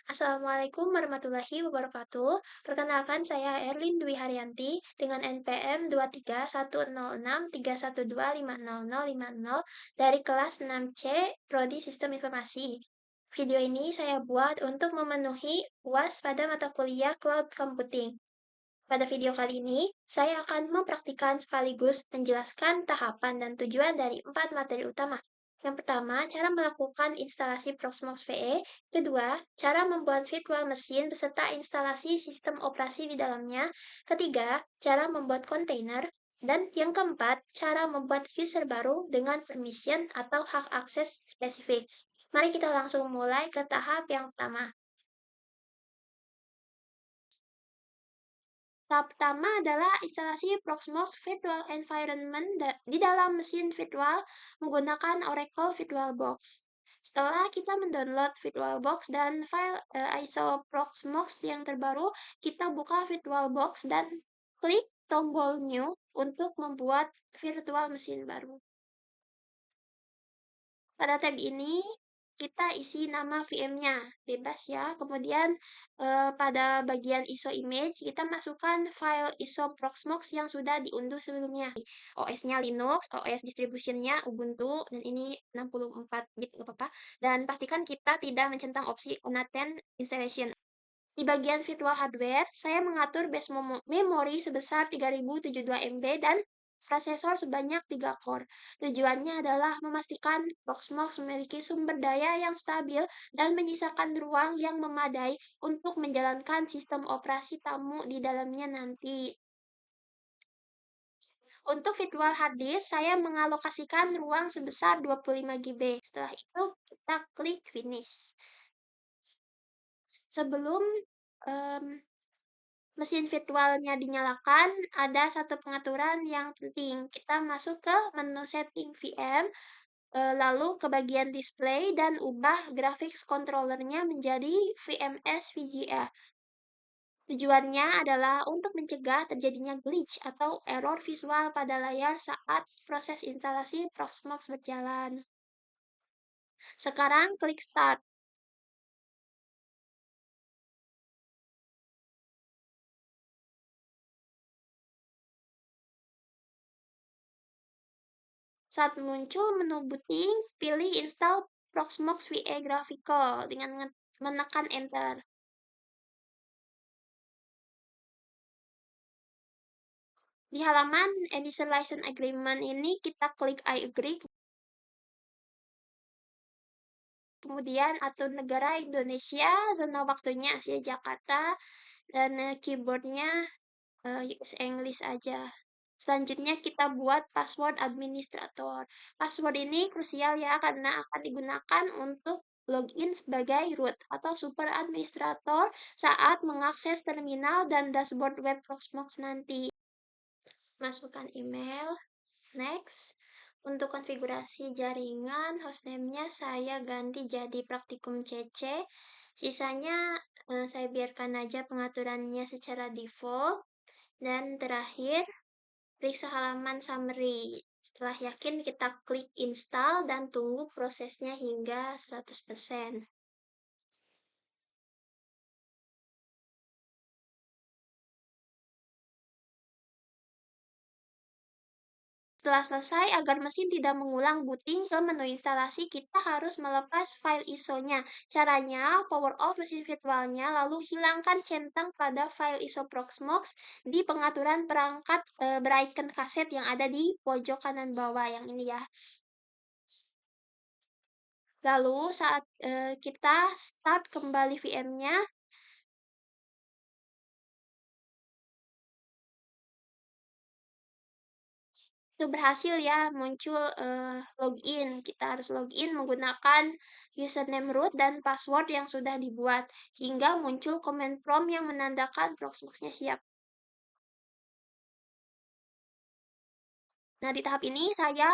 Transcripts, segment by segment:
Assalamualaikum warahmatullahi wabarakatuh. Perkenalkan saya Erlin Dwi Haryanti dengan NPM 2310631250050 dari kelas 6C Prodi Sistem Informasi. Video ini saya buat untuk memenuhi UAS pada mata kuliah Cloud Computing. Pada video kali ini, saya akan mempraktikkan sekaligus menjelaskan tahapan dan tujuan dari 4 materi utama. Yang pertama, cara melakukan instalasi Proxmox VE. Kedua, cara membuat virtual mesin beserta instalasi sistem operasi di dalamnya. Ketiga, cara membuat kontainer. Dan yang keempat, cara membuat user baru dengan permission atau hak akses spesifik. Mari kita langsung mulai ke tahap yang pertama. Tahap pertama adalah instalasi Proxmox Virtual Environment di dalam mesin virtual menggunakan Oracle VirtualBox. Setelah kita mendownload VirtualBox dan file ISO Proxmox yang terbaru, kita buka VirtualBox dan klik tombol New untuk membuat virtual mesin baru. Pada tab ini, kita isi nama VM-nya, bebas ya. Kemudian pada bagian ISO image, kita masukkan file ISO Proxmox yang sudah diunduh sebelumnya. OS-nya Linux, OS distribution-nya Ubuntu, dan ini 64 bit, nggak apa-apa. Dan pastikan kita tidak mencentang opsi unattend installation. Di bagian virtual hardware, saya mengatur base memori sebesar 3072 MB dan prosesor sebanyak 3 core. Tujuannya adalah memastikan Proxmox memiliki sumber daya yang stabil dan menyisakan ruang yang memadai untuk menjalankan sistem operasi tamu di dalamnya nanti. Untuk virtual hard disk, saya mengalokasikan ruang sebesar 25 GB. Setelah itu, kita klik finish. Sebelum mesin virtualnya dinyalakan, ada satu pengaturan yang penting. Kita masuk ke menu setting VM, lalu ke bagian display dan ubah graphics controllernya menjadi VMS VGA. Tujuannya adalah untuk mencegah terjadinya glitch atau error visual pada layar saat proses instalasi Proxmox berjalan. Sekarang klik Start. Saat muncul menu booting, pilih Install Proxmox VE Graphical dengan menekan Enter. Di halaman Editor License Agreement ini kita klik I agree, kemudian atur negara Indonesia, zona waktunya Asia Jakarta, dan keyboardnya US English aja. Selanjutnya kita buat password administrator. Password ini krusial ya karena akan digunakan untuk login sebagai root atau super administrator saat mengakses terminal dan dashboard web Proxmox nanti. Masukkan email, next. Untuk konfigurasi jaringan, hostname-nya saya ganti jadi Praktikum CC. Sisanya saya biarkan aja pengaturannya secara default. Dan terakhir, periksa halaman summary. Setelah yakin, kita klik install dan tunggu prosesnya hingga 100%. Setelah selesai, agar mesin tidak mengulang booting ke menu instalasi, kita harus melepas file ISO-nya. Caranya, power off mesin virtualnya, lalu hilangkan centang pada file ISO Proxmox di pengaturan perangkat bericon kaset yang ada di pojok kanan bawah yang ini ya. Lalu saat kita start kembali VM-nya, itu berhasil ya muncul login. Kita harus login menggunakan username root dan password yang sudah dibuat hingga muncul command prompt yang menandakan Proxmox-nya siap. Nah, di tahap ini saya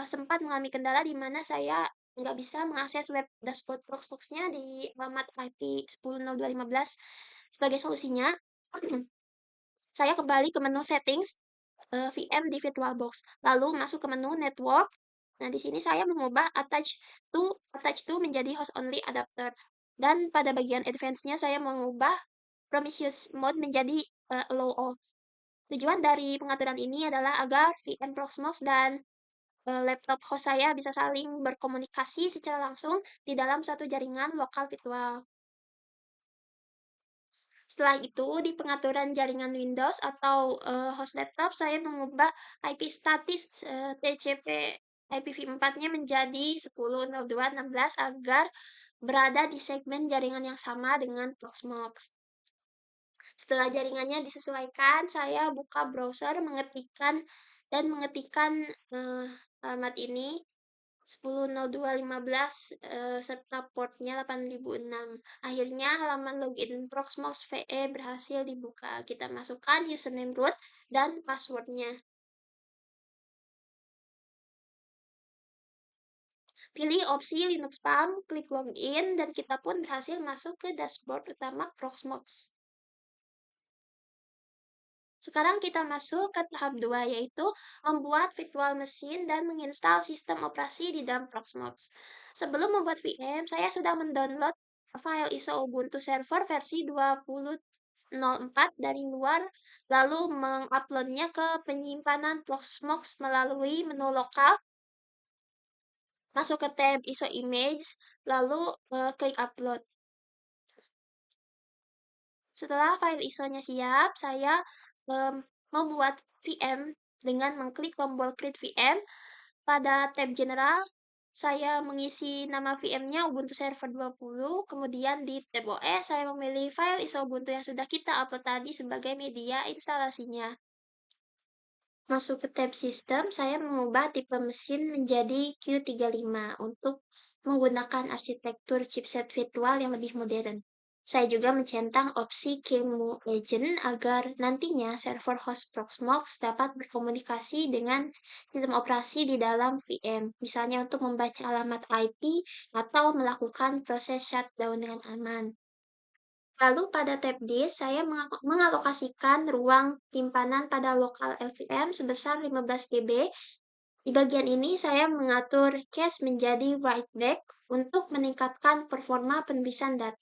sempat mengalami kendala di mana saya nggak bisa mengakses web dashboard Proxmox-nya di alamat IP 10.02.15. Sebagai solusinya, saya kembali ke menu settings VM di VirtualBox. Lalu masuk ke menu network. Nah, di sini saya mengubah attach to menjadi host only adapter. Dan pada bagian advance-nya saya mengubah Prometheus mode menjadi allow all. Tujuan dari pengaturan ini adalah agar VM Proxmox dan laptop host saya bisa saling berkomunikasi secara langsung di dalam satu jaringan lokal virtual. Setelah itu, di pengaturan jaringan Windows atau host laptop, saya mengubah IP statis TCP IPv4-nya menjadi 10.02.16 agar berada di segmen jaringan yang sama dengan Proxmox. Setelah jaringannya disesuaikan, saya buka browser mengetikkan alamat ini 10.02.15 serta portnya 8006. Akhirnya halaman login Proxmox VE berhasil dibuka. Kita masukkan username root dan passwordnya. Pilih opsi Linux Palm, klik login, dan kita pun berhasil masuk ke dashboard utama Proxmox. Sekarang kita masuk ke tahap 2, yaitu membuat virtual machine dan menginstal sistem operasi di dalam Proxmox. Sebelum membuat VM, saya sudah mendownload file ISO Ubuntu Server versi 20.04 dari luar, lalu menguploadnya ke penyimpanan Proxmox melalui menu lokal, masuk ke tab ISO Image, lalu klik upload. Setelah file ISO-nya siap, saya membuat VM dengan mengklik tombol Create VM. Pada tab General, saya mengisi nama VM-nya Ubuntu Server 20, kemudian di tab OS, saya memilih file ISO Ubuntu yang sudah kita upload tadi sebagai media instalasinya. Masuk ke tab Sistem, saya mengubah tipe mesin menjadi Q35 untuk menggunakan arsitektur chipset virtual yang lebih modern. Saya juga mencentang opsi QEMU Agent agar nantinya server host Proxmox dapat berkomunikasi dengan sistem operasi di dalam VM, misalnya untuk membaca alamat IP atau melakukan proses shutdown dengan aman. Lalu pada tab disk, saya mengalokasikan ruang simpanan pada lokal LVM sebesar 15 GB. Di bagian ini saya mengatur cache menjadi write back untuk meningkatkan performa penulisan data.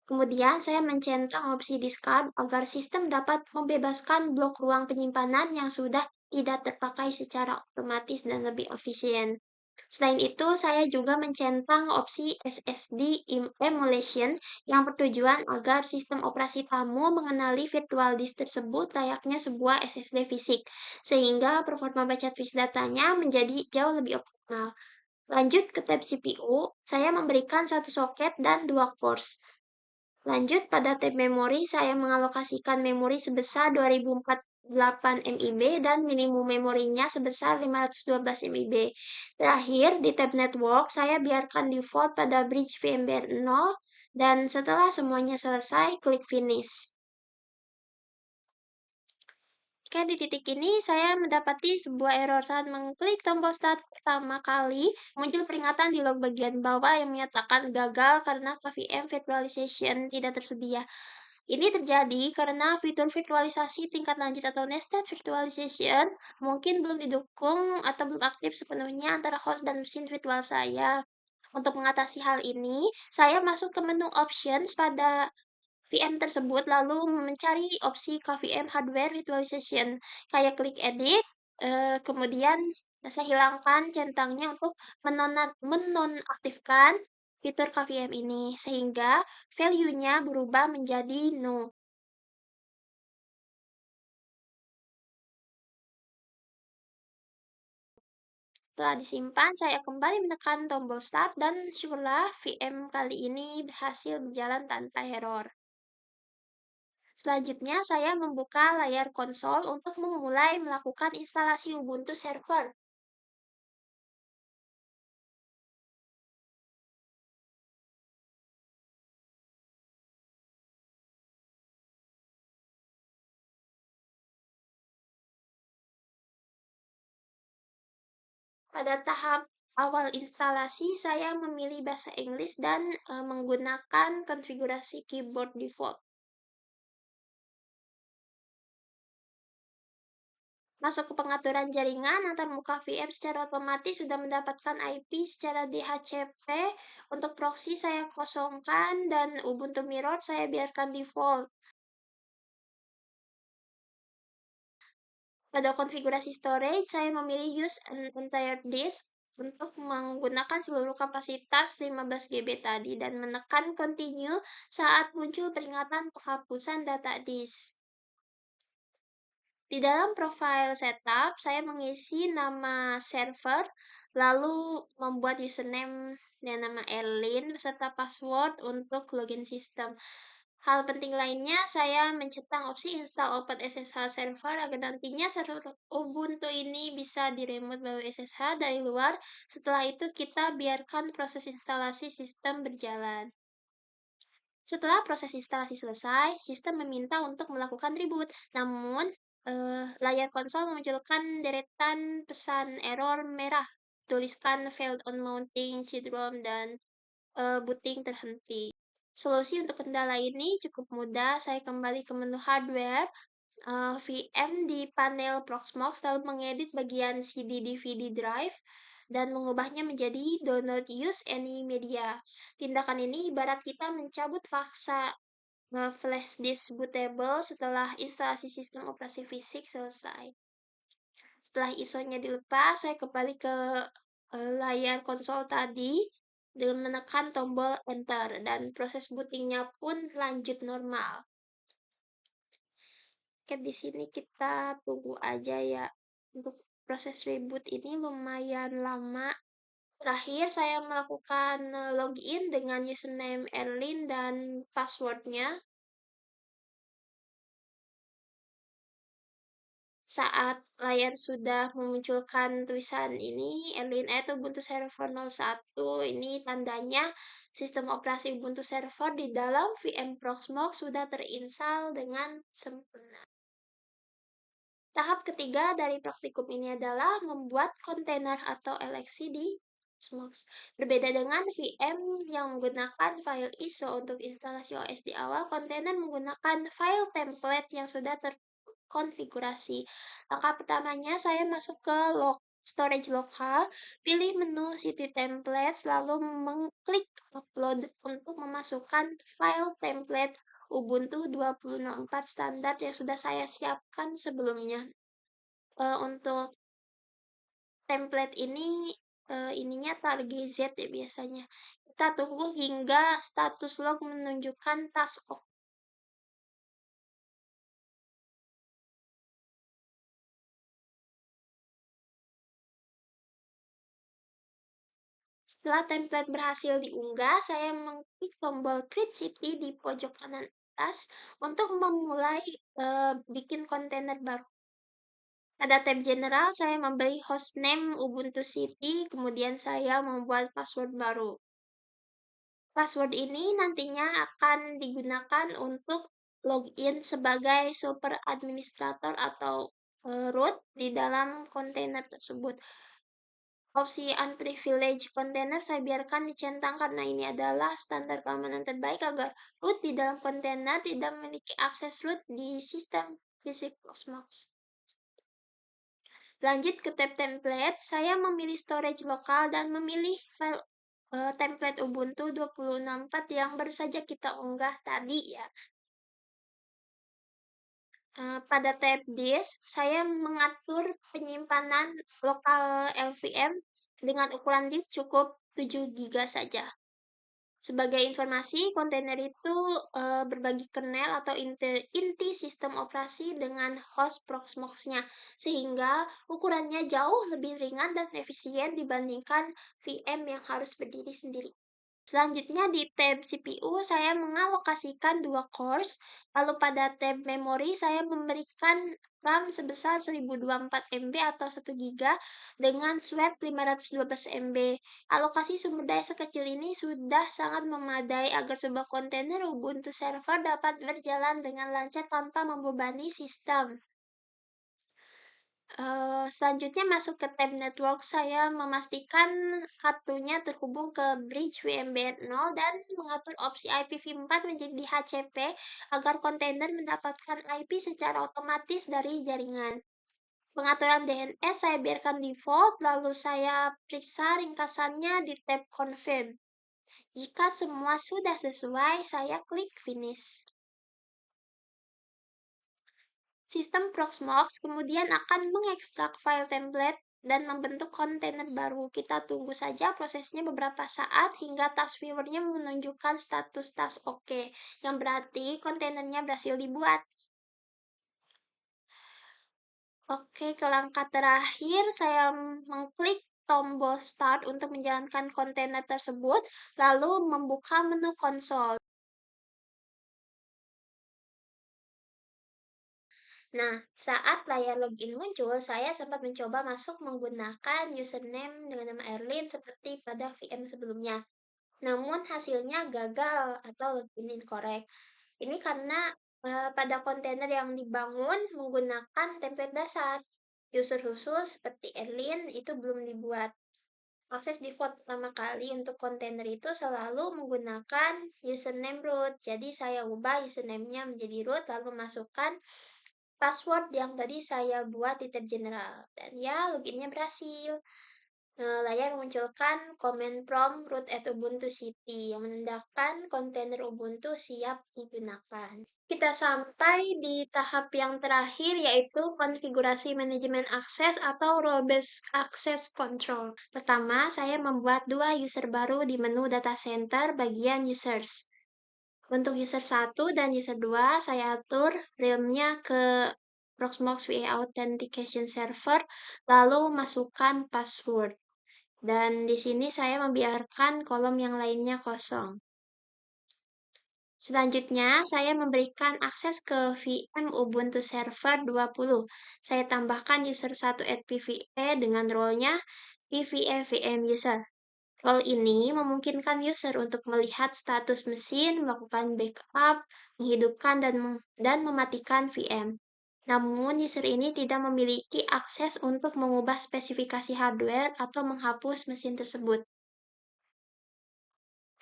Kemudian saya mencentang opsi discard agar sistem dapat membebaskan blok ruang penyimpanan yang sudah tidak terpakai secara otomatis dan lebih efisien. Selain itu, saya juga mencentang opsi SSD emulation yang bertujuan agar sistem operasi tamu mengenali virtual disk tersebut layaknya sebuah SSD fisik, sehingga performa baca tulis datanya menjadi jauh lebih optimal. Lanjut ke tab CPU, saya memberikan satu soket dan dua cores. Lanjut pada tab memori, saya mengalokasikan memori sebesar 2048 MIB dan minimum memorinya sebesar 512 MIB. Terakhir, di tab network, saya biarkan default pada bridge VMware 0, dan setelah semuanya selesai, klik finish. Oke, di titik ini saya mendapati sebuah error saat mengklik tombol start pertama kali, muncul peringatan di log bagian bawah yang menyatakan gagal karena KVM virtualization tidak tersedia. Ini terjadi karena fitur virtualisasi tingkat lanjut atau nested virtualization mungkin belum didukung atau belum aktif sepenuhnya antara host dan mesin virtual saya. Untuk mengatasi hal ini, saya masuk ke menu options pada VM tersebut lalu mencari opsi KVM Hardware Virtualization. Kayak klik edit, kemudian saya hilangkan centangnya untuk menonaktifkan fitur KVM ini sehingga value-nya berubah menjadi no. Setelah disimpan, saya kembali menekan tombol start dan syukurlah VM kali ini berhasil berjalan tanpa error. Selanjutnya, saya membuka layar konsol untuk memulai melakukan instalasi Ubuntu Server. Pada tahap awal instalasi, saya memilih bahasa Inggris dan menggunakan konfigurasi keyboard default. Masuk ke pengaturan jaringan, antarmuka VM secara otomatis sudah mendapatkan IP secara DHCP. Untuk proxy saya kosongkan dan Ubuntu Mirror saya biarkan default. Pada konfigurasi storage, saya memilih use an entire disk untuk menggunakan seluruh kapasitas 15 GB tadi dan menekan continue saat muncul peringatan penghapusan data disk. Di dalam profile setup, saya mengisi nama server, lalu membuat username dan nama Erlin beserta password untuk login sistem. Hal penting lainnya, saya mencetang opsi install OpenSSH server agar nantinya server Ubuntu ini bisa diremote melalui SSH dari luar. Setelah itu kita biarkan proses instalasi sistem berjalan. Setelah proses instalasi selesai, sistem meminta untuk melakukan reboot. Namun, layar konsol memunculkan deretan pesan error merah. Tuliskan failed on mounting syndrome dan booting terhenti. Solusi untuk kendala ini cukup mudah. Saya kembali ke menu hardware, VM di panel Proxmox, lalu mengedit bagian CD DVD drive dan mengubahnya menjadi do not use any media. Tindakan ini ibarat kita mencabut paksa flash disk bootable setelah instalasi sistem operasi fisik selesai. Setelah ISO-nya dilepas, saya kembali ke layar konsol tadi dengan menekan tombol enter dan proses bootingnya pun lanjut normal. Oke, di sini kita tunggu aja ya. Untuk proses reboot ini lumayan lama. Terakhir saya melakukan login dengan username Erlin dan passwordnya. Saat layar sudah memunculkan tulisan ini, Erlin atau Ubuntu Server 01, ini tandanya sistem operasi Ubuntu Server di dalam VM Proxmox sudah terinstall dengan sempurna. Tahap ketiga dari praktikum ini adalah membuat kontainer atau LXC di Proxmox. Berbeda dengan VM yang menggunakan file ISO untuk instalasi OS di awal, kontainer menggunakan file template yang sudah terkonfigurasi. Langkah pertamanya saya masuk ke storage lokal, pilih menu city templates, lalu mengklik upload untuk memasukkan file template Ubuntu 20.04 standar yang sudah saya siapkan sebelumnya. Untuk template ini, ininya target Z ya biasanya. Kita tunggu hingga status log menunjukkan task off. Setelah template berhasil diunggah, saya mengklik tombol Create City di pojok kanan atas untuk memulai bikin kontainer baru. Pada tab General, saya memberi hostname Ubuntu City, kemudian saya membuat password baru. Password ini nantinya akan digunakan untuk login sebagai super administrator atau root di dalam kontainer tersebut. Opsi unprivileged container saya biarkan dicentang karena ini adalah standar keamanan terbaik agar root di dalam kontainer tidak memiliki akses root di sistem fisik Proxmox. Lanjut ke tab template, saya memilih storage lokal dan memilih file template Ubuntu 20.04 yang baru saja kita unggah tadi ya. Pada tab disk, saya mengatur penyimpanan lokal LVM dengan ukuran disk cukup 7 GB saja. Sebagai informasi, kontainer itu berbagi kernel atau inti sistem operasi dengan host Proxmox-nya, sehingga ukurannya jauh lebih ringan dan efisien dibandingkan VM yang harus berdiri sendiri. Selanjutnya di tab CPU saya mengalokasikan 2 cores, lalu pada tab memori saya memberikan RAM sebesar 1024 MB atau 1 GB dengan swap 512 MB. Alokasi sumber daya sekecil ini sudah sangat memadai agar sebuah kontainer Ubuntu server dapat berjalan dengan lancar tanpa membebani sistem. Selanjutnya masuk ke tab network, saya memastikan kartunya terhubung ke bridge VMware 0 dan mengatur opsi IPv4 menjadi DHCP agar kontainer mendapatkan IP secara otomatis dari jaringan. Pengaturan DNS saya biarkan default, lalu saya periksa ringkasannya di tab Confirm. Jika semua sudah sesuai, saya klik Finish. Sistem Proxmox kemudian akan mengekstrak file template dan membentuk kontainer baru. Kita tunggu saja prosesnya beberapa saat hingga task viewer-nya menunjukkan status task oke, yang berarti kontainernya berhasil dibuat. Oke, ke langkah terakhir saya mengklik tombol Start untuk menjalankan kontainer tersebut, lalu membuka menu konsol. Nah, saat layar login muncul, saya sempat mencoba masuk menggunakan username dengan nama Erlin seperti pada VM sebelumnya. Namun hasilnya gagal atau login incorrect. Ini karena pada kontainer yang dibangun menggunakan template dasar. User khusus seperti Erlin itu belum dibuat. Akses default pertama kali untuk kontainer itu selalu menggunakan username root. Jadi saya ubah username-nya menjadi root lalu masukkan password yang tadi saya buat di tab general. Dan ya, loginnya berhasil. Layar memunculkan command prompt root at Ubuntu City yang menandakan kontainer Ubuntu siap digunakan. Kita sampai di tahap yang terakhir yaitu konfigurasi manajemen akses atau role-based access control. Pertama, saya membuat dua user baru di menu data center bagian users. Untuk user 1 dan user 2, saya atur realm-nya ke Proxmox VA Authentication Server, lalu masukkan password. Dan di sini saya membiarkan kolom yang lainnya kosong. Selanjutnya, saya memberikan akses ke VM Ubuntu Server 20. Saya tambahkan user 1 at PVE dengan role-nya PVE VM User. Role ini memungkinkan user untuk melihat status mesin, melakukan backup, menghidupkan dan mematikan VM. Namun, user ini tidak memiliki akses untuk mengubah spesifikasi hardware atau menghapus mesin tersebut.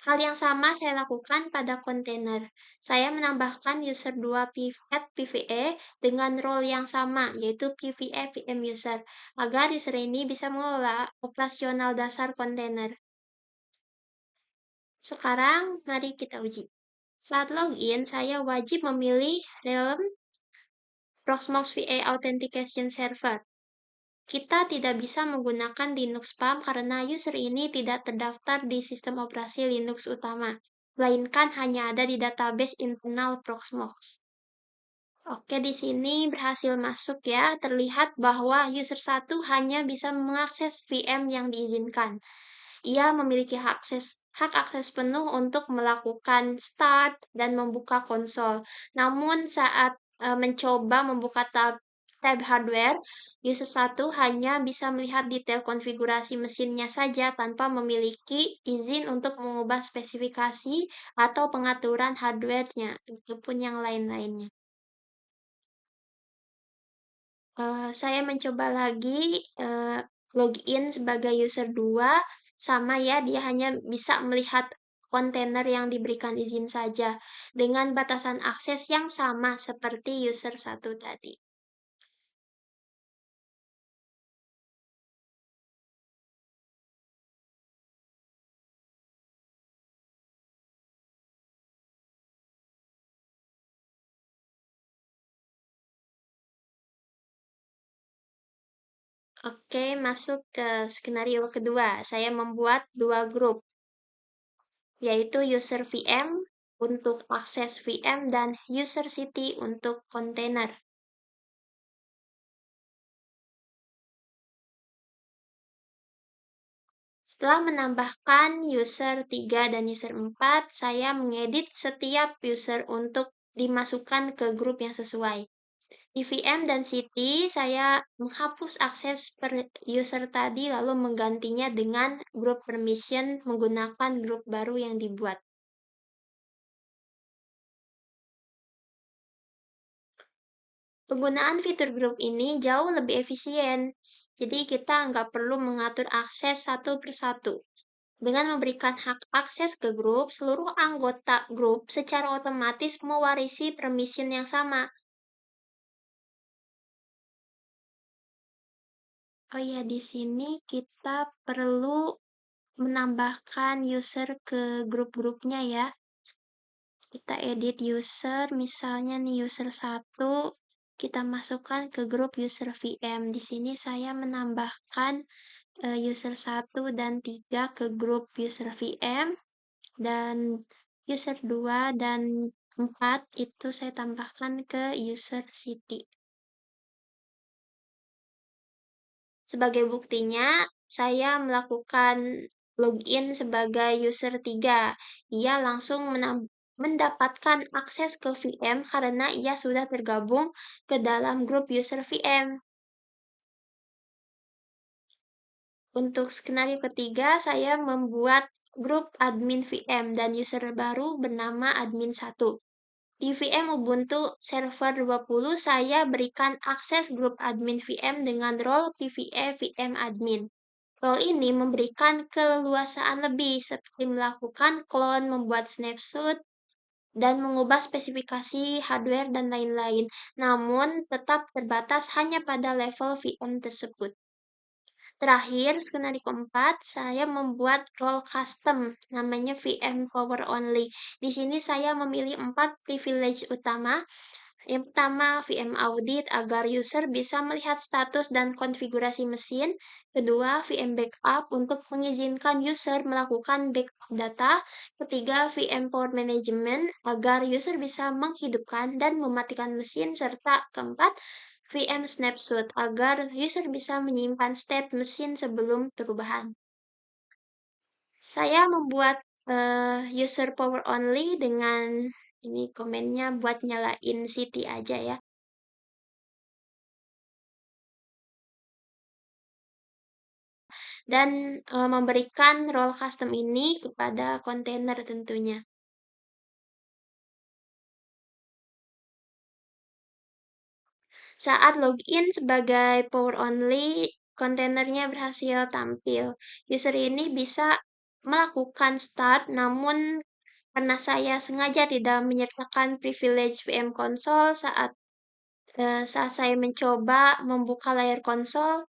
Hal yang sama saya lakukan pada kontainer. Saya menambahkan user 2 at PVE dengan role yang sama, yaitu PVE VM user, agar user ini bisa mengelola operasional dasar kontainer. Sekarang, mari kita uji. Saat login, saya wajib memilih realm Proxmox VA Authentication Server. Kita tidak bisa menggunakan Linux Palm karena user ini tidak terdaftar di sistem operasi Linux utama, melainkan hanya ada di database internal Proxmox. Oke, di sini berhasil masuk ya. Terlihat bahwa user 1 hanya bisa mengakses VM yang diizinkan. Ia memiliki hak akses penuh untuk melakukan start dan membuka konsol. Namun saat mencoba membuka tab hardware, user 1 hanya bisa melihat detail konfigurasi mesinnya saja tanpa memiliki izin untuk mengubah spesifikasi atau pengaturan hardware-nya, ataupun yang lain-lainnya. Saya mencoba lagi, login sebagai user 2, sama ya, dia hanya bisa melihat kontainer yang diberikan izin saja, dengan batasan akses yang sama seperti user 1 tadi. Oke, masuk ke skenario kedua. Saya membuat dua grup, yaitu user VM untuk akses VM dan user city untuk kontainer. Setelah menambahkan user 3 dan user 4, saya mengedit setiap user untuk dimasukkan ke grup yang sesuai. Di VM dan City, saya menghapus akses per user tadi lalu menggantinya dengan grup permission menggunakan grup baru yang dibuat. Penggunaan fitur grup ini jauh lebih efisien, jadi kita nggak perlu mengatur akses satu persatu. Dengan memberikan hak akses ke grup, seluruh anggota grup secara otomatis mewarisi permission yang sama. Oh iya, di sini kita perlu menambahkan user ke grup-grupnya ya. Kita edit user, misalnya nih user satu, kita masukkan ke grup user VM. Di sini saya menambahkan user satu dan 3 ke grup user VM, dan user 2 dan 4 itu saya tambahkan ke user city. Sebagai buktinya, saya melakukan login sebagai user 3. Ia langsung mendapatkan akses ke VM karena ia sudah tergabung ke dalam grup user VM. Untuk skenario ketiga, saya membuat grup admin VM dan user baru bernama admin 1. Di VM Ubuntu Server 20, saya berikan akses grup admin VM dengan role PVE VM admin. Role ini memberikan keleluasaan lebih, seperti melakukan clone, membuat snapshot, dan mengubah spesifikasi hardware dan lain-lain, namun tetap terbatas hanya pada level VM tersebut. Terakhir, skenario keempat, saya membuat role custom, namanya VM Power Only. Di sini saya memilih 4 privilege utama. Yang pertama, VM Audit agar user bisa melihat status dan konfigurasi mesin. Kedua, VM Backup untuk mengizinkan user melakukan backup data. Ketiga, VM Power Management agar user bisa menghidupkan dan mematikan mesin. Serta keempat, VM Snapshot agar user bisa menyimpan state mesin sebelum perubahan. Saya membuat user power only dengan ini komennya buat nyalain City aja ya. Dan memberikan role custom ini kepada kontainer tentunya. Saat login sebagai power only, kontainernya berhasil tampil. User ini bisa melakukan start, namun karena saya sengaja tidak menyertakan privilege VM console saat saya mencoba membuka layar konsol,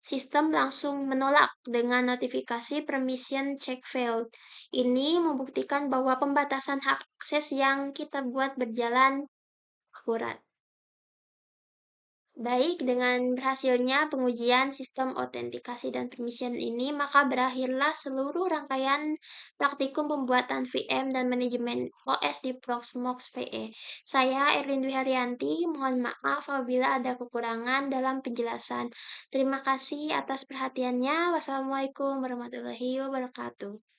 sistem langsung menolak dengan notifikasi permission check failed. Ini membuktikan bahwa pembatasan hak akses yang kita buat berjalan akurat. Baik, dengan berhasilnya pengujian sistem autentikasi dan permission ini, maka berakhirlah seluruh rangkaian praktikum pembuatan VM dan manajemen OS di Proxmox PE. Saya Erlin Dwi Haryanti, mohon maaf apabila ada kekurangan dalam penjelasan. Terima kasih atas perhatiannya. Wassalamualaikum warahmatullahi wabarakatuh.